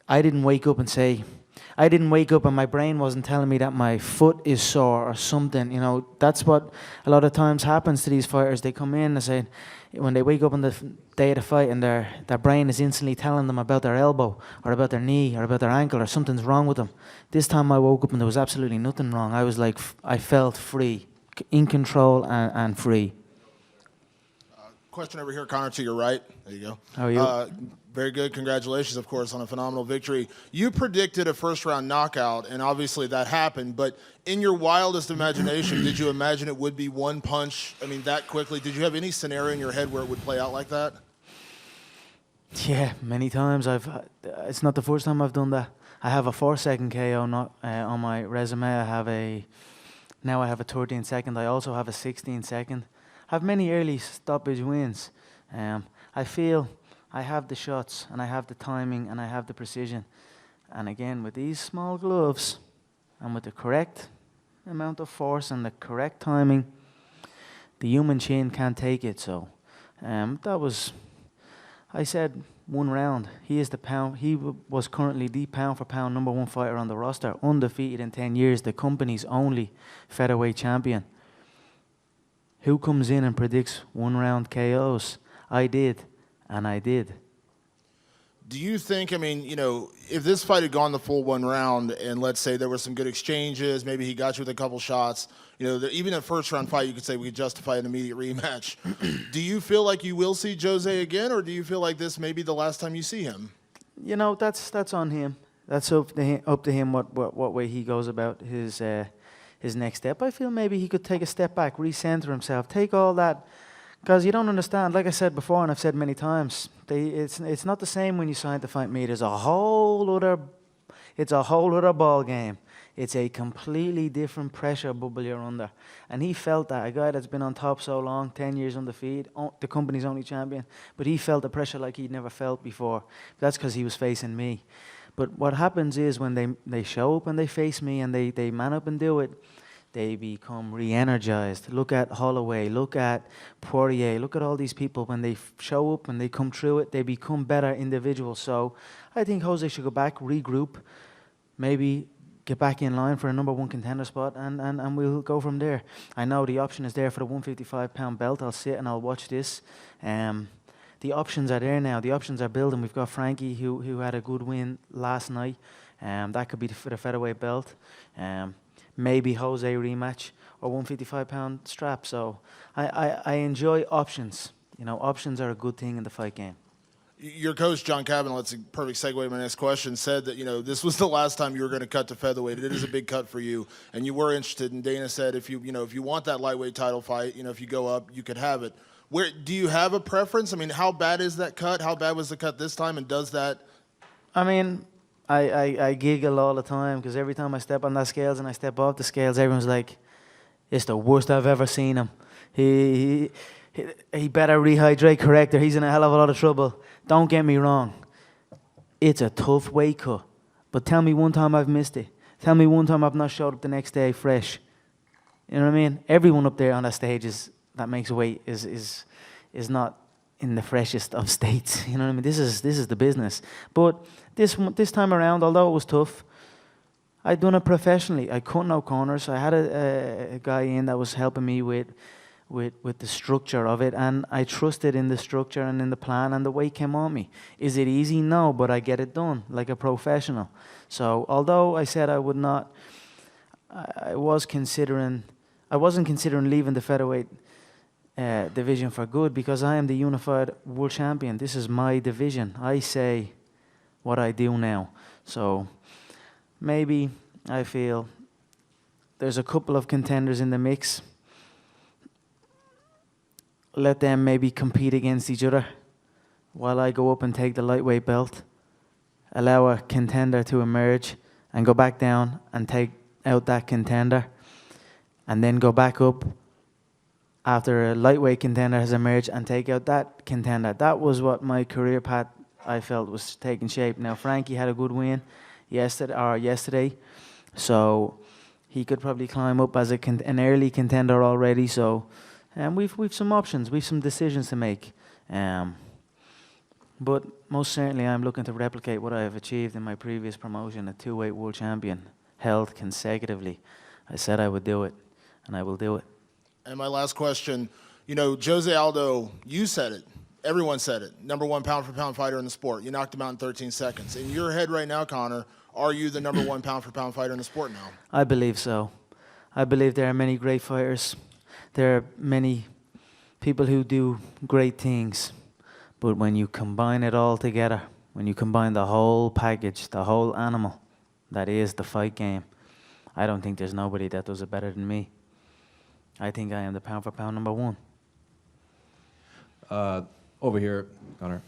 I didn't wake up and my brain wasn't telling me that my foot is sore or something. You know, that's what a lot of times happens to these fighters. They come in and say, when they wake up on the day of the fight, and their brain is instantly telling them about their elbow or about their knee or about their ankle or something's wrong with them. This time I woke up and there was absolutely nothing wrong. I was like, I felt free, in control and free. Question over here, Connor, to your right. There you go. How are you? Very good. Congratulations, of course, on a phenomenal victory. You predicted a first-round knockout, and obviously that happened. But in your wildest imagination, did you imagine it would be one punch, that quickly? Did you have any scenario in your head where it would play out like that? Yeah, many times. It's not the first time I've done that. I have a 4-second KO on my resume. Now I have a 13-second. I also have a 16-second. I have many early stoppage wins. I feel I have the shots, and I have the timing, and I have the precision. And again, with these small gloves, and with the correct amount of force and the correct timing, the human chin can't take it. So I said 1 round. He was currently the pound-for-pound #1 fighter on the roster, undefeated in 10 years, the company's only featherweight champion. Who comes in and predicts 1 round KOs? I did, and I did. Do you think, I mean, you know, if this fight had gone the full 1 round and let's say there were some good exchanges, maybe he got you with a couple shots, you know, even a first round fight, you could say we could justify an immediate rematch. Do you feel like you will see Jose again, or do you feel like this may be the last time you see him? You know, that's on him. That's up to him what way he goes about his next step. I feel maybe he could take a step back, recenter himself, take all that. Because you don't understand, like I said before, and I've said many times, it's not the same when you sign to fight me. It's a whole other ball game. It's a completely different pressure bubble you're under. And he felt that. A guy that's been on top so long, 10 years undefeated, the company's only champion, but he felt the pressure like he'd never felt before. That's because he was facing me. But what happens is when they show up and they face me and they man up and do it, they become re-energized. Look at Holloway, look at Poirier, look at all these people. When they show up and they come through it, they become better individuals. So I think Jose should go back, regroup, maybe get back in line for a #1 contender spot, and we'll go from there. I know the option is there for the 155-pound belt. I'll sit and I'll watch this. The options are there now. The options are building. We've got Frankie, who had a good win last night. That could be for the featherweight belt. Maybe Jose rematch or 155-pound strap. So I enjoy options. You know, options are a good thing in the fight game. Your coach, John Kavanaugh, that's a perfect segue to my next question, said that, you know, this was the last time you were going to cut to featherweight. It is a big cut for you, and you were interested. And Dana said if you want that lightweight title fight, you know, if you go up, you could have it. Where do you have a preference? I mean, how bad is that cut? How bad was the cut this time? And does that? I mean, I giggle all the time because every time I step on that scales and I step off the scales, everyone's like, it's the worst I've ever seen him. He better rehydrate, corrector. He's in a hell of a lot of trouble. Don't get me wrong. It's a tough weight cut. But tell me one time I've missed it. Tell me one time I've not showed up the next day fresh. You know what I mean? Everyone up there on that stage that makes weight is not in the freshest of states. You know what I mean? This is the business. But this time around, although it was tough, I done it professionally. I cut no corners. I had a guy in that was helping me with the structure of it, and I trusted in the structure and in the plan, and the weight came on me. Is it easy? No, but I get it done like a professional. So although I said I would not, I wasn't considering leaving the featherweight division for good because I am the unified world champion. This is my division. I say what I do now. So maybe I feel there's a couple of contenders in the mix. Let them maybe compete against each other while I go up and take the lightweight belt. Allow a contender to emerge and go back down and take out that contender. And then go back up after a lightweight contender has emerged and take out that contender. That was what my career path I felt was taking shape. Now Frankie had a good win yesterday, so he could probably climb up as an early contender already. So, and we've some options, we've some decisions to make. But most certainly, I'm looking to replicate what I have achieved in my previous promotion, a 2-weight world champion, held consecutively. I said I would do it, and I will do it. And my last question, you know, Jose Aldo, you said it. Everyone said it. #1 pound-for-pound fighter in the sport. You knocked him out in 13 seconds. In your head right now, Conor, are you the #1 pound-for-pound fighter in the sport now? I believe so. I believe there are many great fighters. There are many people who do great things. But when you combine it all together, when you combine the whole package, the whole animal, that is the fight game, I don't think there's nobody that does it better than me. I think I am the pound-for-pound #1. Over here, Conor.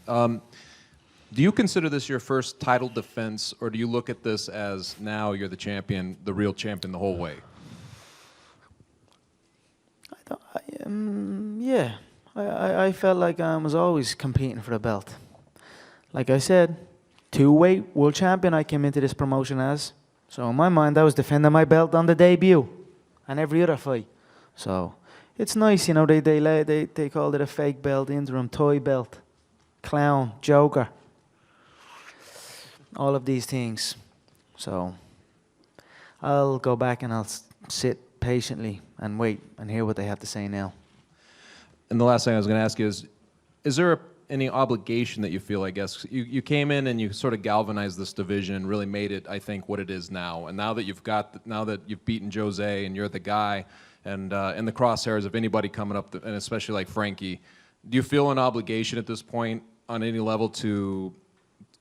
Do you consider this your first title defense, or do you look at this as now you're the champion, the real champion the whole way? Yeah. I felt like I was always competing for the belt. Like I said, 2-weight world champion I came into this promotion as. So in my mind, I was defending my belt on the debut and every other fight. So it's nice, you know, they called it a fake belt, interim, toy belt, clown, joker, all of these things. So I'll go back and I'll sit patiently and wait and hear what they have to say now. And the last thing I was going to ask you is, is there any obligation that you feel, I guess? You came in and you sort of galvanized this division and really made it, I think, what it is now. And now that you've beaten Jose and you're the guy and in the crosshairs of anybody coming up, and especially like Frankie, do you feel an obligation at this point on any level to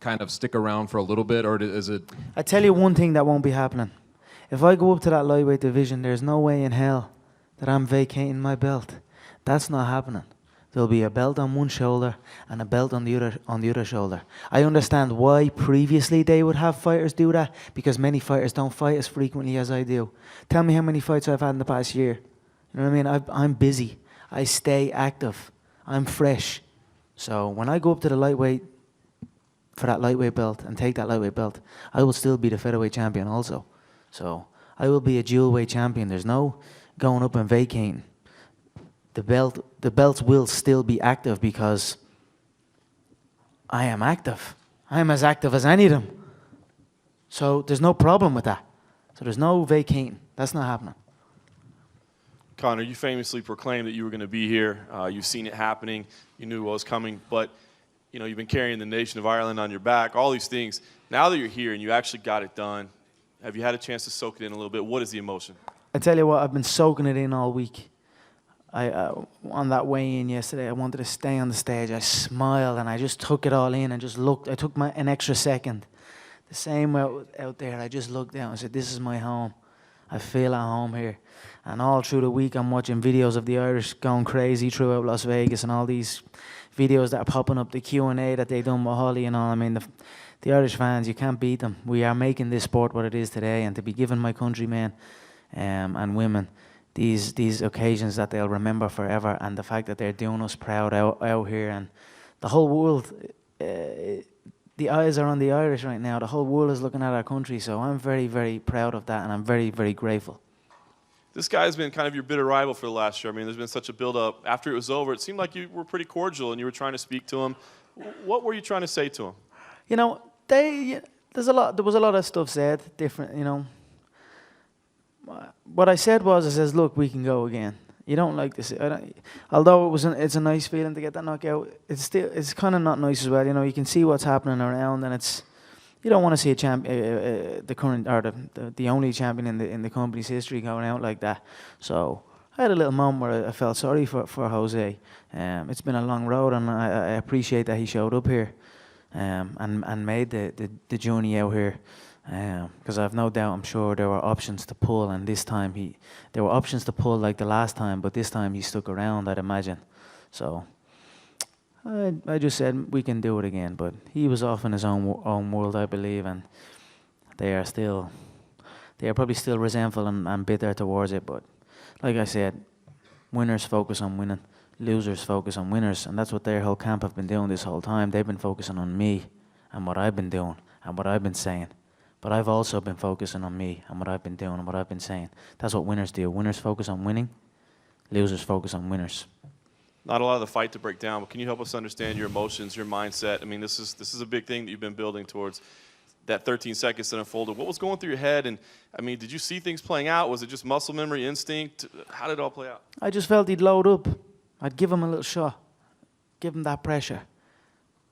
kind of stick around for a little bit, or is it? I tell you one thing that won't be happening. If I go up to that lightweight division, there's no way in hell that I'm vacating my belt. That's not happening. There'll be a belt on one shoulder and a belt on the other shoulder. I understand why previously they would have fighters do that, because many fighters don't fight as frequently as I do. Tell me how many fights I've had in the past year. You know what I mean? I'm busy. I stay active. I'm fresh. So when I go up to the lightweight for that lightweight belt and take that lightweight belt, I will still be the featherweight champion also. So I will be a dual weight champion. There's no going up and vacating. The belts will still be active because I am active. I am as active as any of them. So there's no problem with that. So there's no vacating. That's not happening. Conor, you famously proclaimed that you were going to be here. You've seen it happening. You knew what was coming. But, you know, you've been carrying the nation of Ireland on your back, all these things. Now that you're here and you actually got it done, have you had a chance to soak it in a little bit? What is the emotion? I tell you what, I've been soaking it in all week. On that weigh-in yesterday, I wanted to stay on the stage. I smiled and I just took it all in and just looked. I took an extra second. The same out there, I just looked down and said, this is my home. I feel at home here. And all through the week, I'm watching videos of the Irish going crazy throughout Las Vegas and all these videos that are popping up, the Q&A that they done with Holly and all. I mean, the Irish fans, you can't beat them. We are making this sport what it is today, and to be giving my countrymen and women these occasions that they'll remember forever, and the fact that they're doing us proud out here, and the whole world, the eyes are on the Irish right now. The whole world is looking at our country, so I'm very, very proud of that, and I'm very, very grateful. This guy's been kind of your bitter rival for the last year. I mean, there's been such a build-up. After it was over, it seemed like you were pretty cordial and you were trying to speak to him. What were you trying to say to him? You know, there was a lot of stuff said, different, you know. What I said was, I says, look, we can go again. You don't like this. Although it's a nice feeling to get that knockout, it's kind of not nice as well. You know, you can see what's happening around, and you don't want to see a the current or the only champion in the company's history going out like that. So I had a little moment where I felt sorry for Jose. It's been a long road, and I appreciate that he showed up here and made the journey out here. Because I've no doubt, I'm sure there were options to pull, and this time there were options to pull like the last time, but this time he stuck around, I'd imagine. So I just said we can do it again, but he was off in his own world, I believe, and they are probably still resentful and bitter towards it. But like I said, winners focus on winning, losers focus on winners, and that's what their whole camp have been doing this whole time. They've been focusing on me and what I've been doing and what I've been saying. But I've also been focusing on me and what I've been doing and what I've been saying. That's what winners do. Winners focus on winning, losers focus on winners. Not a lot of the fight to break down, but can you help us understand your emotions, your mindset? I mean, this is a big thing that you've been building towards. That 13 seconds that unfolded. What was going through your head? And I mean, did you see things playing out? Was it just muscle memory, instinct? How did it all play out? I just felt he'd load up. I'd give him a little shot, give him that pressure,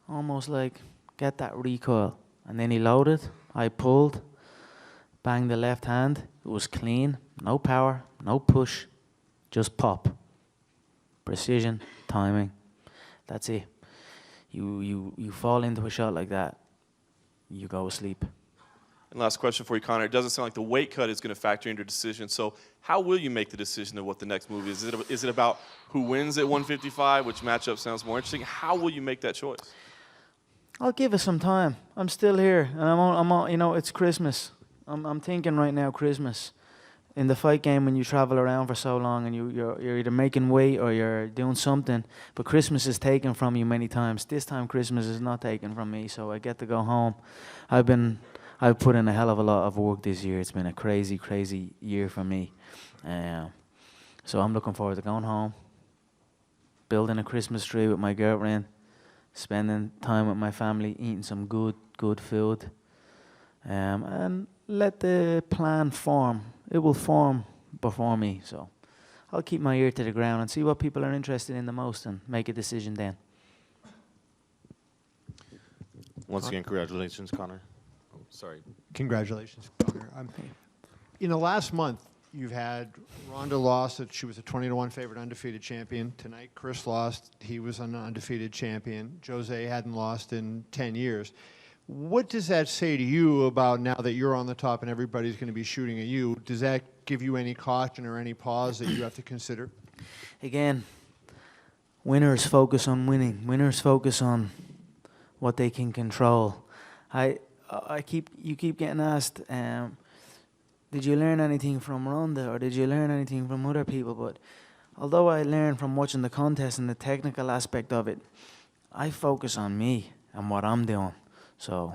almost like get that recoil. And then he loaded. I pulled, banged the left hand. It was clean, no power, no push, just pop. Precision, timing. That's it. You fall into a shot like that, you go asleep. And last question for you, Conor. It doesn't sound like the weight cut is going to factor into your decision. So how will you make the decision of what the next move is? Is it about who wins at 155, which matchup sounds more interesting? How will you make that choice? I'll give it some time. I'm still here, and I'm on, you know, it's Christmas. I'm thinking right now Christmas. In the fight game, when you travel around for so long and you're either making weight or you're doing something, but Christmas is taken from you many times. This time Christmas is not taken from me, so I get to go home. I've put in a hell of a lot of work this year. It's been a crazy, crazy year for me. So I'm looking forward to going home, building a Christmas tree with my girlfriend, spending time with my family, eating some good food, and let the plan form. It will form before me, so I'll keep my ear to the ground and see what people are interested in the most and make a decision then. Once again, congratulations, Connor. Oh, sorry. Congratulations, Connor. In the last month, you've had Ronda lost. She was a 20-1 favorite, undefeated champion. Tonight, Chris lost. He was an undefeated champion. Jose hadn't lost in 10 years. What does that say to you about now that you're on the top and everybody's going to be shooting at you? Does that give you any caution or any pause that you have to consider? Again, winners focus on winning. Winners focus on what they can control. You keep getting asked, did you learn anything from Ronda or did you learn anything from other people? But although I learned from watching the contest and the technical aspect of it, I focus on me and what I'm doing. So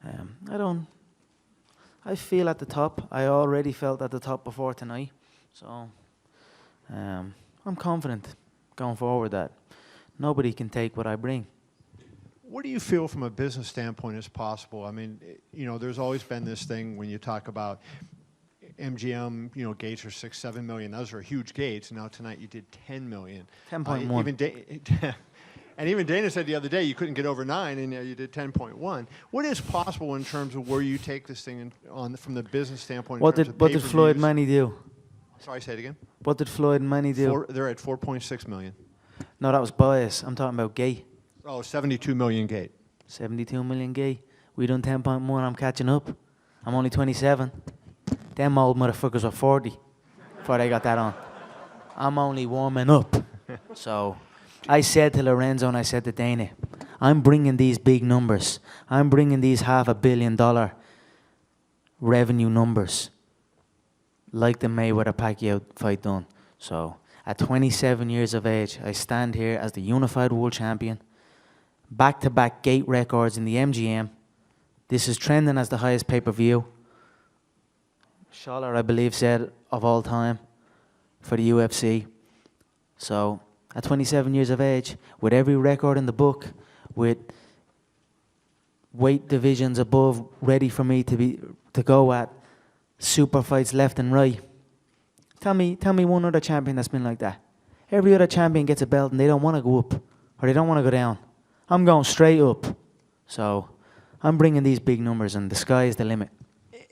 I feel at the top. I already felt at the top before tonight. So I'm confident going forward that nobody can take what I bring. What do you feel from a business standpoint is possible? I mean, there's always been this thing when you talk about MGM, gates are 6-7 million. Those are huge gates. Now tonight you did 10 million. 10.1. And even Dana said the other day you couldn't get over 9, and you did 10.1. What is possible in terms of where you take this thing from the business standpoint? What did Floyd Manny do? Sorry, say it again. What did Floyd Manny do? They're at 4.6 million. No, that was bias. I'm talking about gate. Oh, 72 million gate. 72 million gate. We done 10.1. I'm catching up. I'm only 27. Them old motherfuckers are 40 before they got that on. I'm only warming up. So I said to Lorenzo and I said to Dana, I'm bringing these big numbers. I'm bringing these $500 million revenue numbers like the Mayweather-Pacquiao fight done. So at 27 years of age, I stand here as the unified world champion, back-to-back gate records in the MGM. This is trending as the highest pay-per-view. Schaller, I believe, said of all time for the UFC. So at 27 years of age, with every record in the book, with weight divisions above ready for me to go at, super fights left and right. Tell me one other champion that's been like that. Every other champion gets a belt and they don't want to go up or they don't want to go down. I'm going straight up. So I'm bringing these big numbers and the sky is the limit.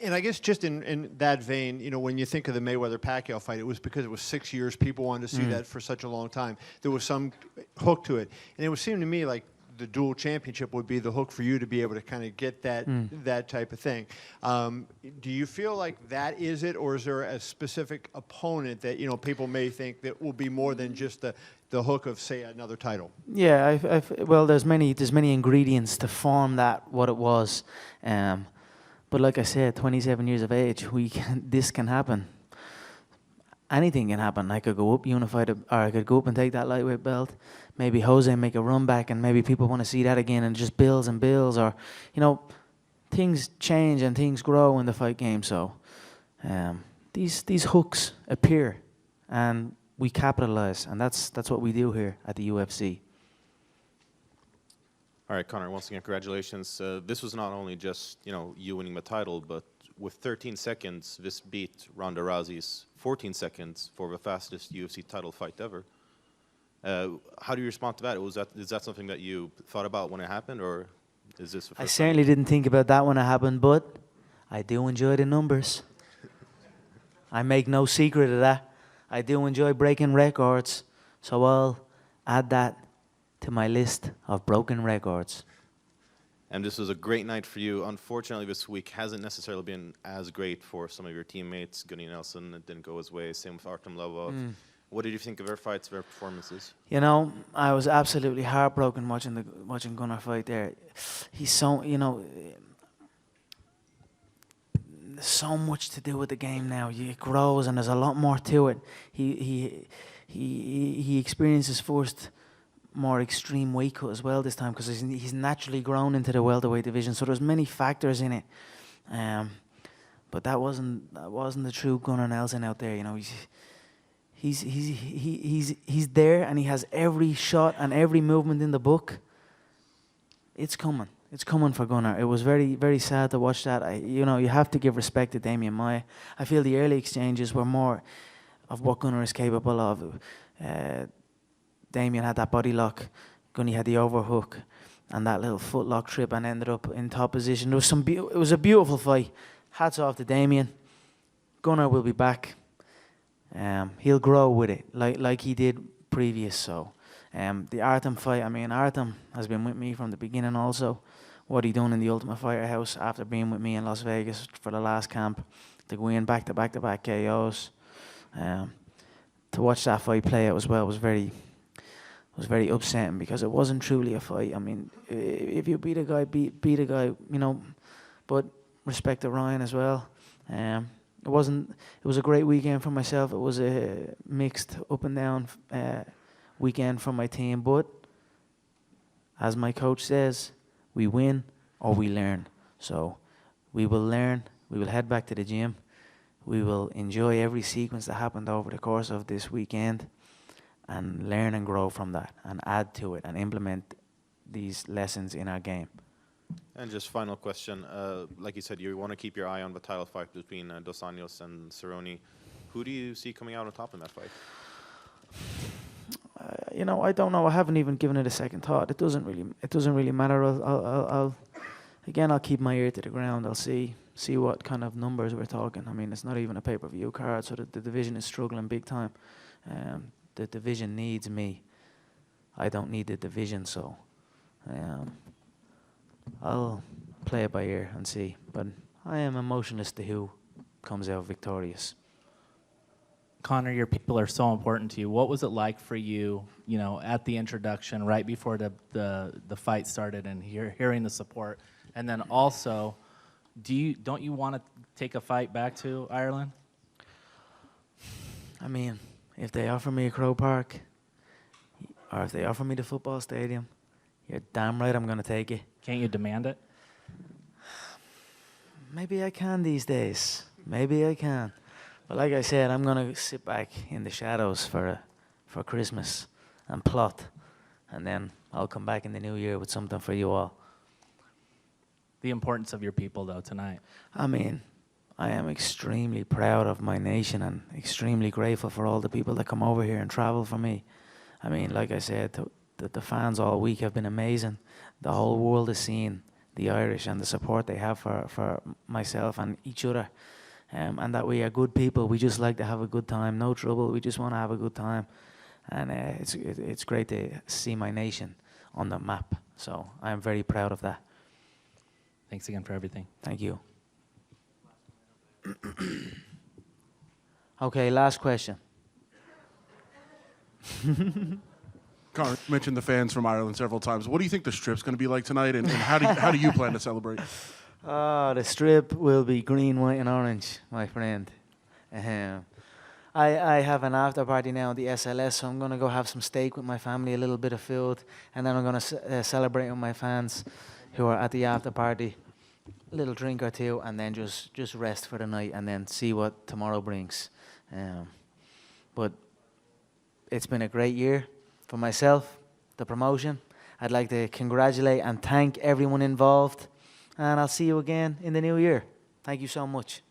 And I guess just in that vein, when you think of the Mayweather-Pacquiao fight, it was because it was 6 years. People wanted to see that for such a long time. There was some hook to it. And it would seem to me like the dual championship would be the hook for you to be able to kind of get that type of thing. Do you feel like that is it, or is there a specific opponent that people may think that will be more than just the hook of, say, another title? Yeah, well, there's many ingredients to form that what it was. But like I said, 27 years of age, this can happen. Anything can happen. I could go up unified, or I could go up and take that lightweight belt. Maybe Jose make a run back, and maybe people want to see that again, and just builds and builds. Or, things change and things grow in the fight game. So these hooks appear, and we capitalize, and that's what we do here at the UFC. All right, Connor, once again, congratulations. This was not only just, you winning the title, but with 13 seconds, this beat Ronda Rousey's 14 seconds for the fastest UFC title fight ever. How do you respond to that? Is that something that you thought about when it happened, or is this the first I certainly didn't think about that when it happened, but I do enjoy the numbers. I make no secret of that. I do enjoy breaking records, so I'll add that to my list of broken records. And this was a great night for you. Unfortunately, this week hasn't necessarily been as great for some of your teammates. Gunnar Nelson, it didn't go his way. Same with Artem Lobov. What did you think of their fights, their performances? I was absolutely heartbroken watching Gunnar fight there. He's so, there's so much to do with the game now. It grows, and there's a lot more to it. He experiences first more extreme weight cut as well this time because he's naturally grown into the welterweight division. So there's many factors in it, but that wasn't the true Gunnar Nelson out there. He's there and he has every shot and every movement in the book. It's coming. It's coming for Gunnar. It was very, very sad to watch that. You have to give respect to Damian Maia. I feel the early exchanges were more of what Gunnar is capable of. Damian had that body lock. Gunny had the overhook. and that little footlock trip and ended up in top position. There was it was a beautiful fight. Hats off to Damien. Gunnar will be back. He'll grow with it like he did previous. So the Artem fight, I mean, Artem has been with me from the beginning also. What he done in the Ultimate Fighter house after being with me in Las Vegas for the last camp, to go in back-to-back KOs. To watch that fight play out as well was very upsetting, because it wasn't truly a fight. I mean, if you beat a guy, beat a guy, you know. But respect to Ryan as well. It was a great weekend for myself. It was a mixed up and down weekend for my team. But as my coach says, we win or we learn. So we will learn. We will head back to the gym. We will enjoy every sequence that happened over the course of this weekend and learn and grow from that and add to it and implement these lessons in our game. And just final question, like you said, you want to keep your eye on the title fight between Dos Anjos and Cerrone. Who do you see coming out on top in that fight? You know, I don't know. I haven't even given it a second thought. It doesn't really matter. I'll keep my ear to the ground. I'll see what kind of numbers we're talking. I mean, it's not even a pay-per-view card, so the division is struggling big time. The division needs me. I don't need the division, so I'll play it by ear and see. But I am emotionless to who comes out victorious. Conor, your people are so important to you. What was it like for you, at the introduction, right before the fight started, and hearing the support? And then also, don't you want to take a fight back to Ireland? I mean, if they offer me a Crow Park, or if they offer me the football stadium, you're damn right I'm going to take it. Can't you demand it? Maybe I can these days. Maybe I can. But like I said, I'm going to sit back in the shadows for Christmas and plot. And then I'll come back in the new year with something for you all. The importance of your people, though, tonight. I mean, I am extremely proud of my nation and extremely grateful for all the people that come over here and travel for me. I mean, like I said, the fans all week have been amazing. The whole world is seeing the Irish and the support they have for myself and each other. And that we are good people. We just like to have a good time. No trouble. We just want to have a good time. And it's great to see my nation on the map. So I'm very proud of that. Thanks again for everything. Thank you. Okay, last question. Conor, you mentioned the fans from Ireland several times. What do you think the strip's going to be like tonight, and how do you plan to celebrate? The strip will be green, white, and orange, my friend. I have an after party now at the SLS, so I'm going to go have some steak with my family, a little bit of food, and then I'm going to celebrate with my fans who are at the after party, a little drink or two, and then just rest for the night, and then see what tomorrow brings. But it's been a great year for myself, the promotion. I'd like to congratulate and thank everyone involved, and I'll see you again in the new year. Thank you so much.